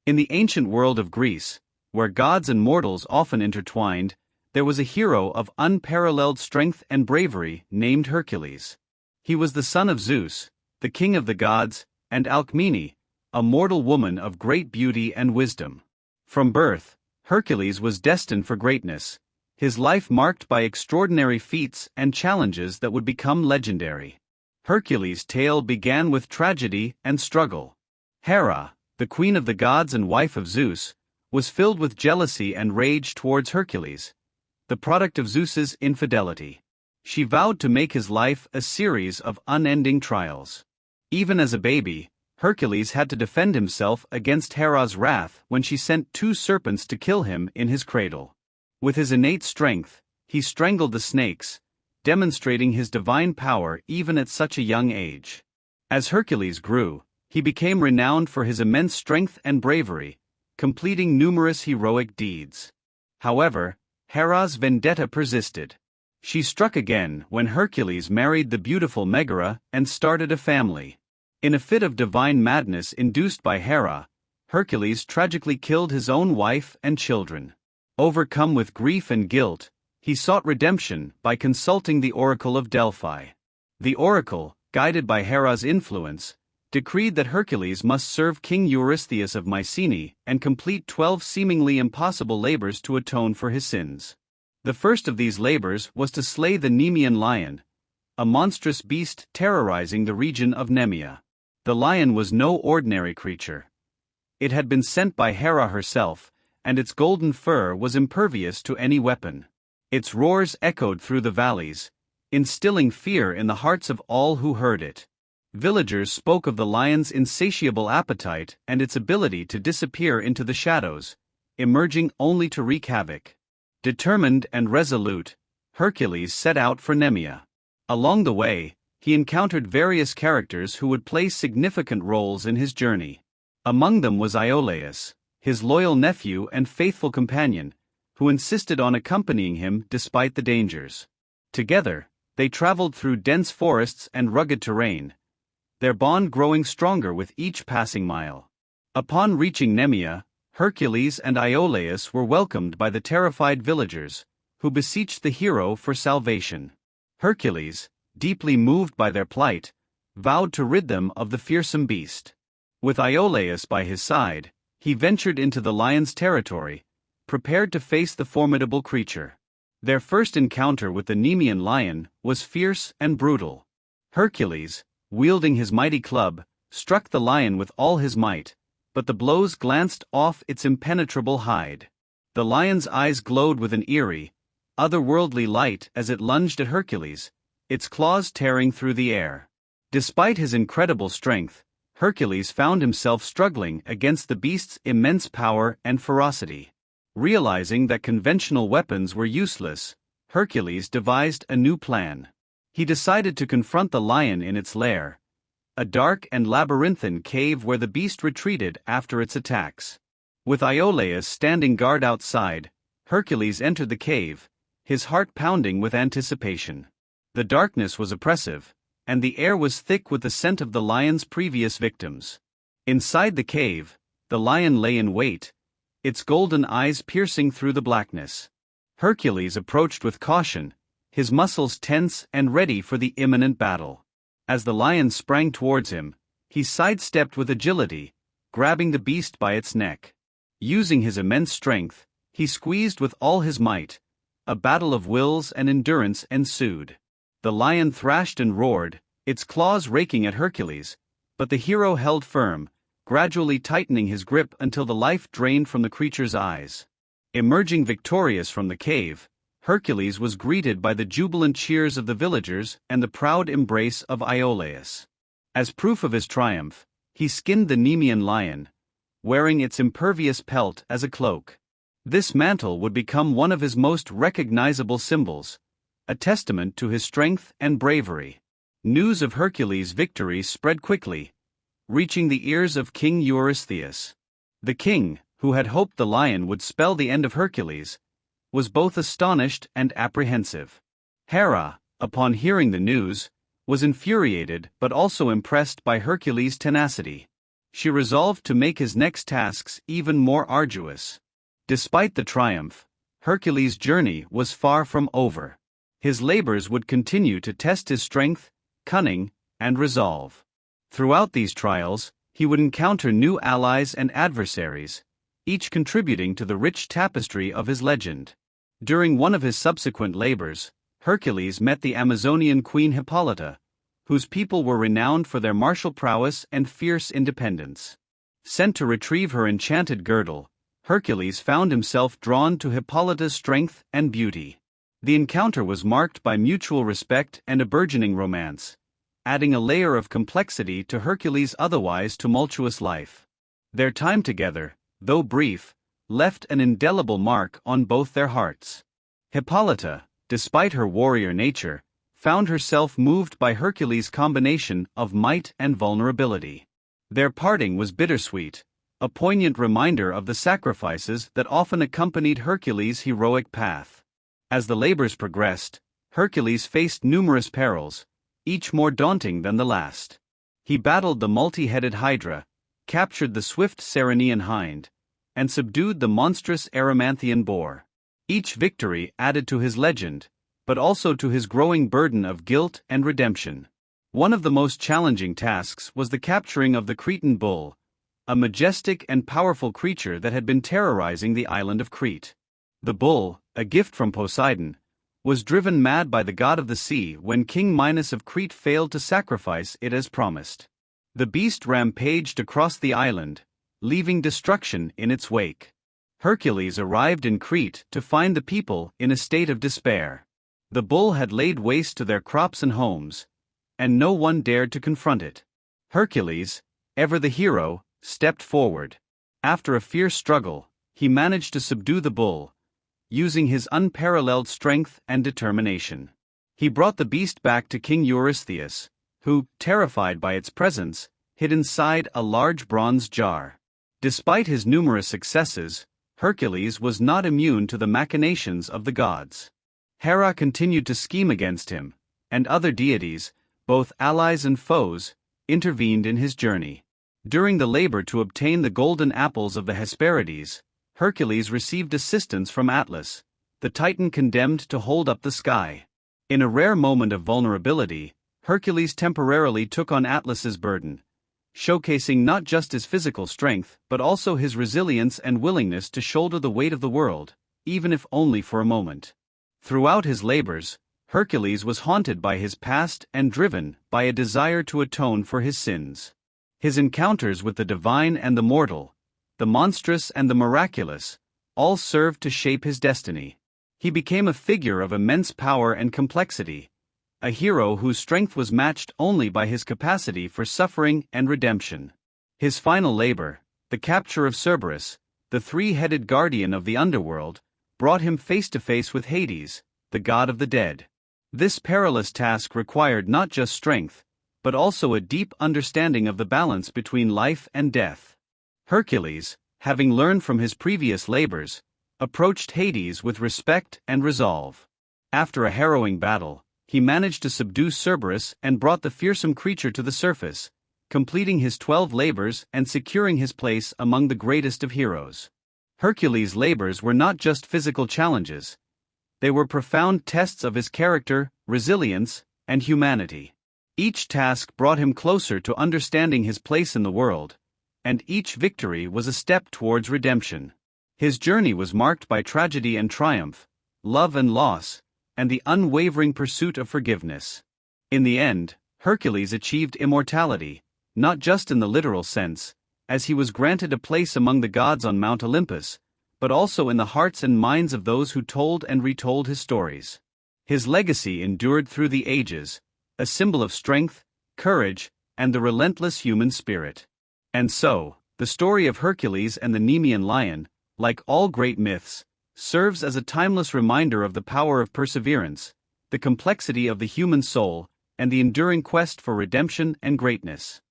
In the ancient world of Greece, where gods and mortals often intertwined, there was a hero of unparalleled strength and bravery named Hercules. He was the son of Zeus, the king of the gods, and Alcmene, a mortal woman of great beauty and wisdom. From birth, Hercules was destined for greatness, his life marked by extraordinary feats and challenges that would become legendary. Hercules' tale began with tragedy and struggle. Hera, the queen of the gods and wife of Zeus, was filled with jealousy and rage towards Hercules, the product of Zeus's infidelity. She vowed to make his life a series of unending trials. Even as a baby, Hercules had to defend himself against Hera's wrath when she sent 2 serpents to kill him in his cradle. With his innate strength, he strangled the snakes, demonstrating his divine power even at such a young age. As Hercules grew, he became renowned for his immense strength and bravery, completing numerous heroic deeds. However, Hera's vendetta persisted. She struck again when Hercules married the beautiful Megara and started a family. In a fit of divine madness induced by Hera, Hercules tragically killed his own wife and children. Overcome with grief and guilt, he sought redemption by consulting the Oracle of Delphi. The oracle, guided by Hera's influence, decreed that Hercules must serve King Eurystheus of Mycenae and complete 12 seemingly impossible labors to atone for his sins. The first of these labors was to slay the Nemean Lion, a monstrous beast terrorizing the region of Nemea. The lion was no ordinary creature. It had been sent by Hera herself, and its golden fur was impervious to any weapon. Its roars echoed through the valleys, instilling fear in the hearts of all who heard it. Villagers spoke of the lion's insatiable appetite and its ability to disappear into the shadows, emerging only to wreak havoc. Determined and resolute, Hercules set out for Nemea. Along the way, he encountered various characters who would play significant roles in his journey. Among them was Iolaus, his loyal nephew and faithful companion, who insisted on accompanying him despite the dangers. Together, they traveled through dense forests and rugged terrain, their bond growing stronger with each passing mile. Upon reaching Nemea, Hercules and Iolaus were welcomed by the terrified villagers, who beseeched the hero for salvation. Hercules, deeply moved by their plight, vowed to rid them of the fearsome beast. With Iolaus by his side, he ventured into the lion's territory, prepared to face the formidable creature. Their first encounter with the Nemean lion was fierce and brutal. Hercules, wielding his mighty club, struck the lion with all his might, but the blows glanced off its impenetrable hide. The lion's eyes glowed with an eerie, otherworldly light as it lunged at Hercules, its claws tearing through the air. Despite his incredible strength, Hercules found himself struggling against the beast's immense power and ferocity. Realizing that conventional weapons were useless, Hercules devised a new plan. He decided to confront the lion in its lair, a dark and labyrinthine cave where the beast retreated after its attacks. With Iolaus standing guard outside, Hercules entered the cave, his heart pounding with anticipation. The darkness was oppressive, and the air was thick with the scent of the lion's previous victims. Inside the cave, the lion lay in wait, its golden eyes piercing through the blackness. Hercules approached with caution, his muscles tense and ready for the imminent battle. As the lion sprang towards him, he sidestepped with agility, grabbing the beast by its neck. Using his immense strength, he squeezed with all his might. A battle of wills and endurance ensued. The lion thrashed and roared, its claws raking at Hercules, but the hero held firm, gradually tightening his grip until the life drained from the creature's eyes. Emerging victorious from the cave, Hercules was greeted by the jubilant cheers of the villagers and the proud embrace of Iolaus. As proof of his triumph, he skinned the Nemean lion, wearing its impervious pelt as a cloak. This mantle would become one of his most recognizable symbols, a testament to his strength and bravery. News of Hercules' victory spread quickly, reaching the ears of King Eurystheus. The king, who had hoped the lion would spell the end of Hercules, was both astonished and apprehensive. Hera, upon hearing the news, was infuriated but also impressed by Hercules' tenacity. she resolved to make his next tasks even more arduous. Despite the triumph, Hercules' journey was far from over. His labors would continue to test his strength, cunning, and resolve. Throughout these trials, he would encounter new allies and adversaries, each contributing to the rich tapestry of his legend. During one of his subsequent labors, Hercules met the Amazonian queen Hippolyta, whose people were renowned for their martial prowess and fierce independence. Sent to retrieve her enchanted girdle, Hercules found himself drawn to Hippolyta's strength and beauty. The encounter was marked by mutual respect and a burgeoning romance, adding a layer of complexity to Hercules' otherwise tumultuous life. Their time together, though brief, left an indelible mark on both their hearts. Hippolyta, despite her warrior nature, found herself moved by Hercules' combination of might and vulnerability. Their parting was bittersweet, a poignant reminder of the sacrifices that often accompanied Hercules' heroic path. As the labors progressed, Hercules faced numerous perils, each more daunting than the last. He battled the multi-headed Hydra, captured the swift Ceryneian hind, and subdued the monstrous Erymanthian boar. Each victory added to his legend, but also to his growing burden of guilt and redemption. One of the most challenging tasks was the capturing of the Cretan bull, a majestic and powerful creature that had been terrorizing the island of Crete. The bull, a gift from Poseidon, was driven mad by the god of the sea when King Minos of Crete failed to sacrifice it as promised. The beast rampaged across the island, leaving destruction in its wake. Hercules arrived in Crete to find the people in a state of despair. The bull had laid waste to their crops and homes, and no one dared to confront it. Hercules, ever the hero, stepped forward. After a fierce struggle, he managed to subdue the bull, using his unparalleled strength and determination. He brought the beast back to King Eurystheus, who, terrified by its presence, hid inside a large bronze jar. Despite his numerous successes, Hercules was not immune to the machinations of the gods. Hera continued to scheme against him, and other deities, both allies and foes, intervened in his journey. During the labor to obtain the golden apples of the Hesperides, Hercules received assistance from Atlas, the Titan condemned to hold up the sky. In a rare moment of vulnerability, Hercules temporarily took on Atlas's burden, showcasing not just his physical strength but also his resilience and willingness to shoulder the weight of the world, even if only for a moment. Throughout his labors, Hercules was haunted by his past and driven by a desire to atone for his sins. His encounters with the divine and the mortal, the monstrous and the miraculous, all served to shape his destiny. He became a figure of immense power and complexity, a hero whose strength was matched only by his capacity for suffering and redemption. His final labor, the capture of Cerberus, the three-headed guardian of the underworld, brought him face to face with Hades, the god of the dead. This perilous task required not just strength, but also a deep understanding of the balance between life and death. Hercules, having learned from his previous labors, approached Hades with respect and resolve. After a harrowing battle, he managed to subdue Cerberus and brought the fearsome creature to the surface, completing his 12 labors and securing his place among the greatest of heroes. Hercules' labors were not just physical challenges. They were profound tests of his character, resilience, and humanity. Each task brought him closer to understanding his place in the world, and each victory was a step towards redemption. His journey was marked by tragedy and triumph, love and loss, and the unwavering pursuit of forgiveness. In the end, Hercules achieved immortality, not just in the literal sense, as he was granted a place among the gods on Mount Olympus, but also in the hearts and minds of those who told and retold his stories. His legacy endured through the ages, a symbol of strength, courage, and the relentless human spirit. And so, the story of Hercules and the Nemean Lion, like all great myths, serves as a timeless reminder of the power of perseverance, the complexity of the human soul, and the enduring quest for redemption and greatness.